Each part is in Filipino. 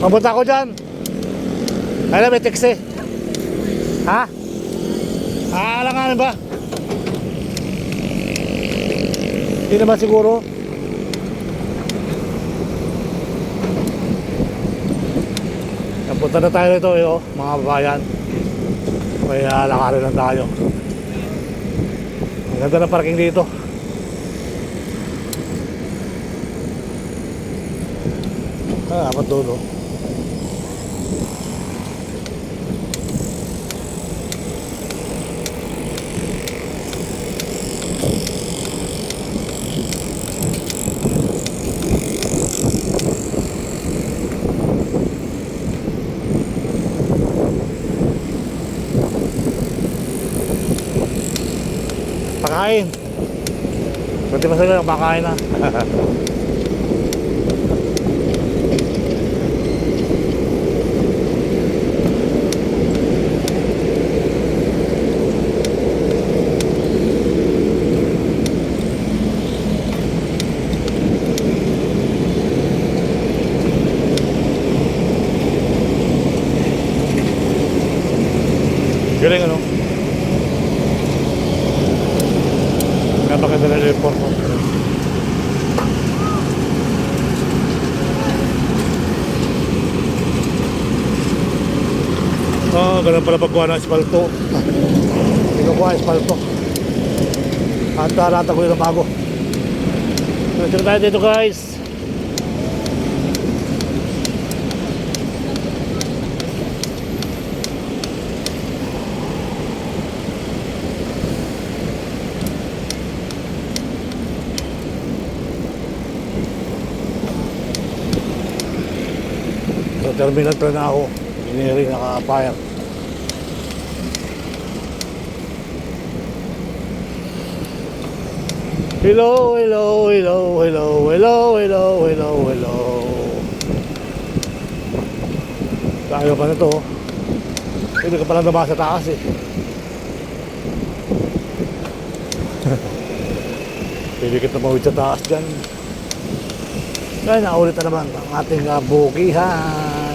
Mapunta ako dyan. Ay, may text eh. Ha? Aalanganin ba? Hindi naman siguro. Punta na tayo rito eh, oh, mga babayan. May lakarin lang tayo. Ang ganda ng parking dito. Dapat doon, oh. Pakain. Pwede pa sila pakain na. Galing ano? Napakaganda ng airport mo. Ganun pala pagkuha ng espalto. Pinukuha ng espalto. Hanta-hanta ko yun ang bago. Nandito tayo dito guys. Sa terminal pa na ako. Hindi rin naka-fire. Hello, hello, hello, hello, hello, hello, hello, hello. Tayo ka na to. Hindi ka palang dama sa taas eh. Pibigit na mawid sa taas dyan. Kaya naulit na naman ang ating bukihan.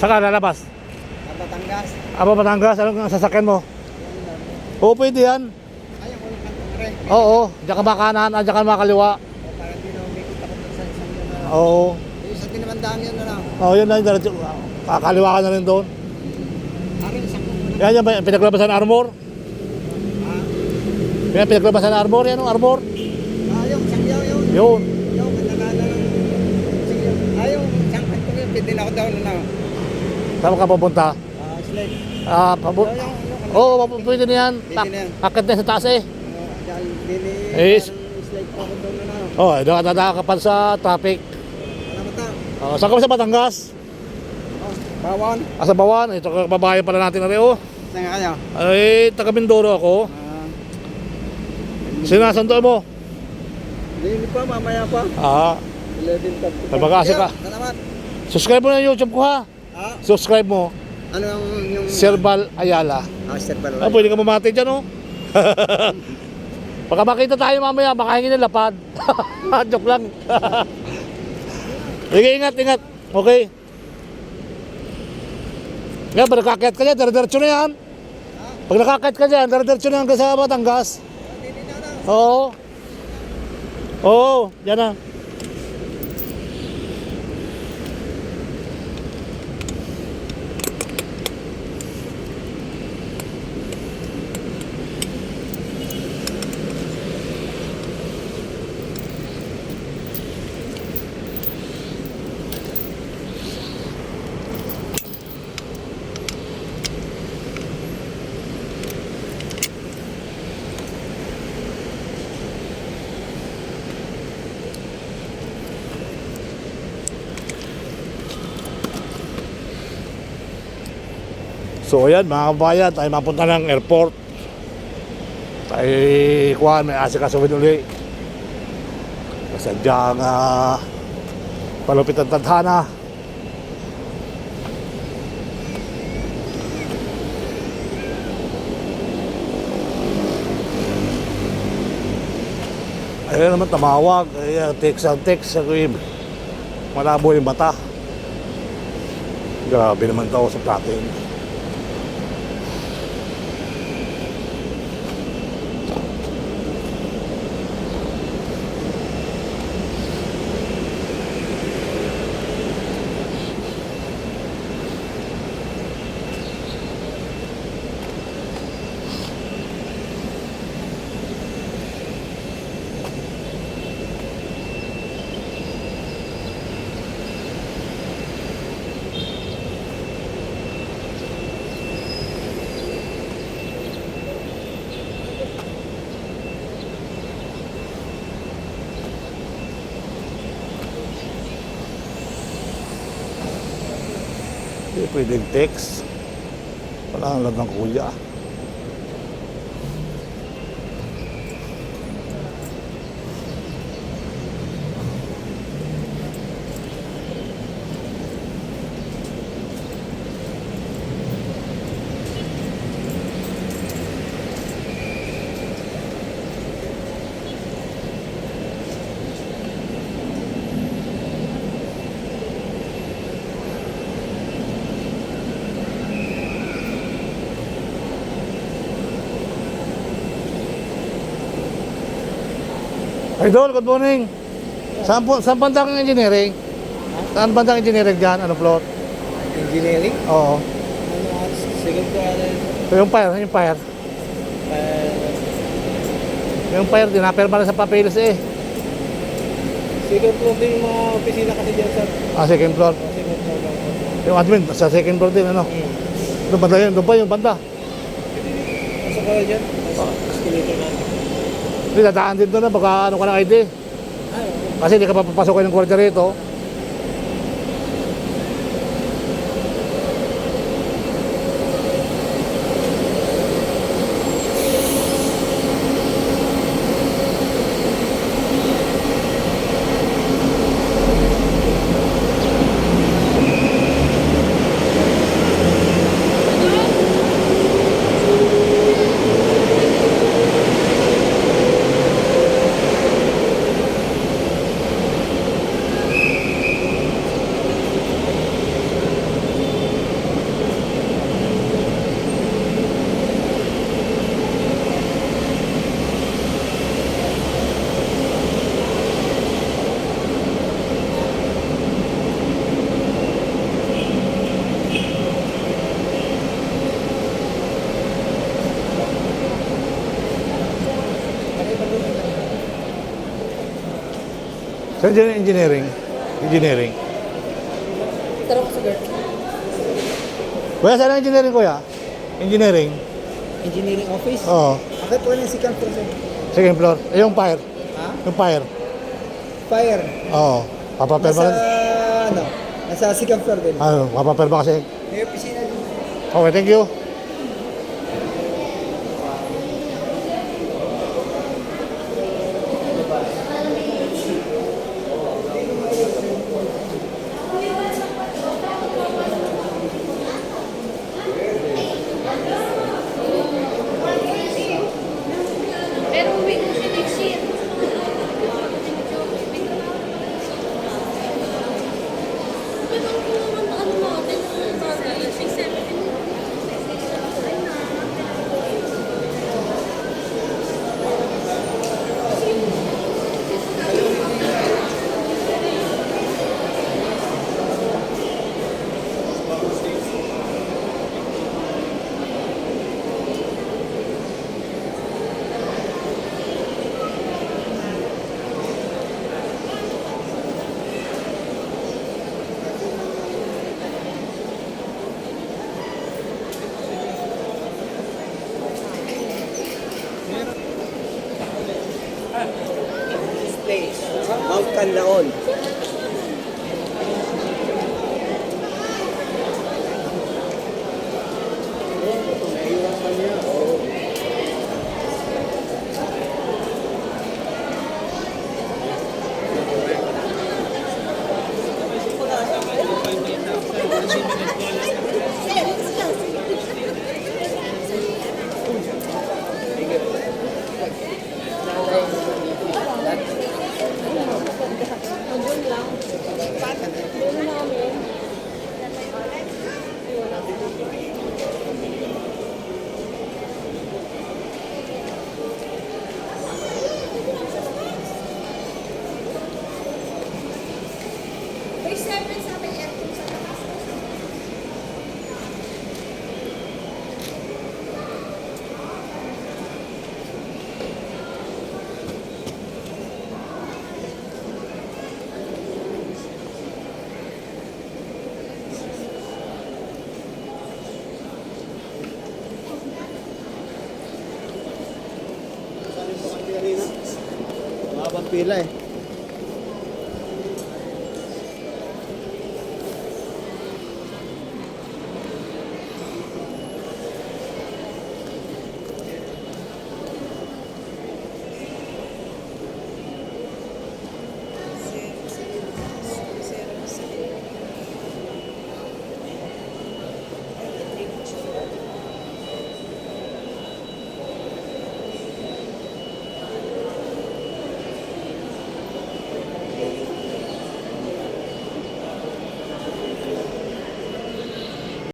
Saan ka lalabas? Batangas. Batangas, anong sasakyan mo? Oo, pwede yan. Ayaw ko ng kantong rin. Oo, diyan ka makanan, diyan ka makaliwa. Para hindi na umikot ako sa isang yun na. Oo. Yung isa din naman daan yun na lang. Oo, yun na, kakaliwa ka na rin doon. Aring isang kung Yan, yan, pinaglabasan ng armor. Ha? Yan, pinaglabasan ng armor, yan, armor. Yung isang yaw yun. Yun. Yung kanalala ng isang yaw. Yung isang kantong yun. Pwede na ako daw na. Saan ka pupunta? Slate. Oo, pwede na yan. Pwede na yan. Akit na sa taas eh. Dahil dili. Is. Slate pa ako daw na. Oo, doon ka nadakapan sa traffic. Ano ba ta? Saan ka ba sa Batangas? Bawan. Sa Bawan. Ito kababayan pala natin na rin, oh. Saan nga kayo? Ay, taga Mindoro ako. Sinasando mo? Hindi pa, mamaya pa. 11:30. Nabagasi ka. Salamat. Subscribe mo na yung YouTube ko ha. Subscribe mo. Ano yung Serbal Ayala. Serbal. Pwede ka mamati dyan, oh. Baka makita tayo mamaya, makahingi ng lapad. Joke lang. Sige, ingat, ingat. Okay. Nga, pag nakakit ka dyan, dire-diretso na yan. Pag nakakit ka dyan, dire-diretso na yan hanggang sa Batangas. Oo. Oo, yan na. So ayan mga kabayan, tayo mapunta ng airport. Tayo kuhan, may asikasuhin uli. Kasadyang palupit ang tadhana. Ayun naman tamawag, text ang text, malabo yung mata. Grabe naman tao sa platin. Hindi pwedeng text. Wala ang lag ng kuya. Idol, good morning. Saan banda kang engineering? Saan banda kang engineering dyan? Ano plot? Engineering? Oo. Second floor. Yung fire. Yung fire, dinapirma na sa papeles eh. Second floor din yung mga opisina kasi dyan sa Second floor. second floor lang. Yung admin, sa second floor din, ano? Doon banda yun, doon pa yung banda. Pasok ka na dyan. Escalator natin. Hindi, dadaan din doon na, baka ano ka ng ID. Kasi hindi ka pa papasokin ng kwarta rito. Sa engineering. Tara ko sa guard. Kuya, saan ang engineering kuya? Engineering? Engineering office? Oo. Bakit po yung second floor sir? Second floor. Yung fire. Ha? Yung fire. Fire. Oo. Papapirma Nasa, na. nasa second floor din. Papapirma kasi. May opisina din. Okay, thank you. Pero uwi ko siya next year. Place, Mount Canlaon. May 7 sa may aircon sa taas. Mabang pila eh.